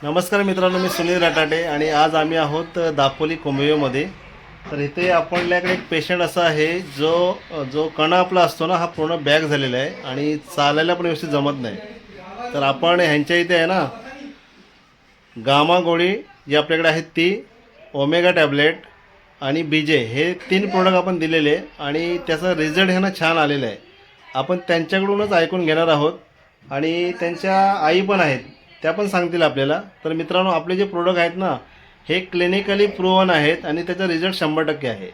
नमस्कार मित्रांनो, मी सुनील राटाटे आणि आज आम्ही आहोत दापोली कोंबेमध्ये. तर इथे आपल्याकडे एक पेशंट असा आहे जो कणा आपला असतो ना, हा पूर्ण बॅक झालेला आहे आणि चालायला पण व्यवस्थित जमत नाही. तर आपण ह्यांच्या इथे आहे ना, गामा गोळी जी आपल्याकडे आहेत ती, ओमेगा टॅबलेट आणि बीजे हे 3 प्रोडक्ट आपण दिलेले आणि त्याचा रिझल्ट ह्यांना छान आलेला आहे. आपण त्यांच्याकडूनच ऐकून घेणार आहोत आणि त्यांच्या आई पण आहेत, त्या पण सांगतील आपल्याला. तर मित्रांनो, आपले जे प्रोडक्ट आहेत ना, हे क्लिनिकली प्रूव्हन आहेत आणि त्याचा रिझल्ट 100% आहे.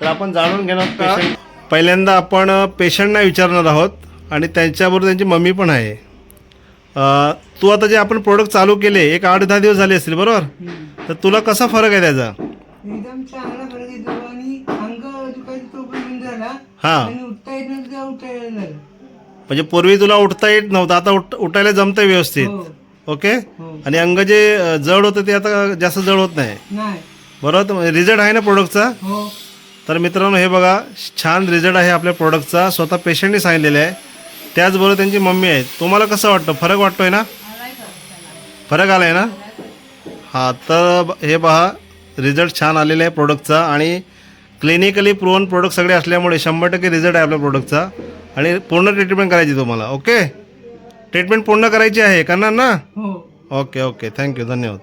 तर आपण जाणून घेणार पेशंट. पहिल्यांदा आपण पेशंटना विचारणार आहोत आणि त्यांच्याबरोबर त्यांची मम्मी पण आहे. तू आता जे आपण प्रोडक्ट चालू केले एक 8-10 दिवस झाले असतील, बरोबर? तर तुला कसा फरक आहे त्याचा? एकदम चांगला फरक येतो आणि अंग दुखायचा तो पण बंद झाला. हां, आणि उठता येत नव्हतं तेव्हा उठायला झालं. म्हणजे पूर्वी तुला उठता येत नव्हतं, आता उठायला जमतं व्यवस्थित. हो, ओके. हो. आणि अंग जे जड होतं ते आता जास्त जड होत नाही, नाही. बरोबर? रिझल्ट आहे ना प्रोडक्टचा? हो. तर मित्रांनो, हे बघा, छान रिझल्ट आहे आपल्या प्रोडक्टचा. स्वतः पेशंटने सांगितलेलं आहे, त्याचबरोबर त्यांची मम्मी आहे. तुम्हाला कसं वाटतं? फरक वाटतोय ना? फरक आला आहे ना? हां, तर हे पहा, रिझल्ट छान आलेला आहे प्रोडक्टचा आणि क्लिनिकली प्रूव्हन प्रोडक्ट सगळे असल्यामुळे 100% रिझल्ट आहे आपल्या प्रोडक्टचा. आणि पूर्ण ट्रीटमेंट करायची तुम्हाला. ओके, ट्रीटमेंट पूर्ण करायची आहे, करणार ना? हो. ओके ओके, थँक्यू, धन्यवाद.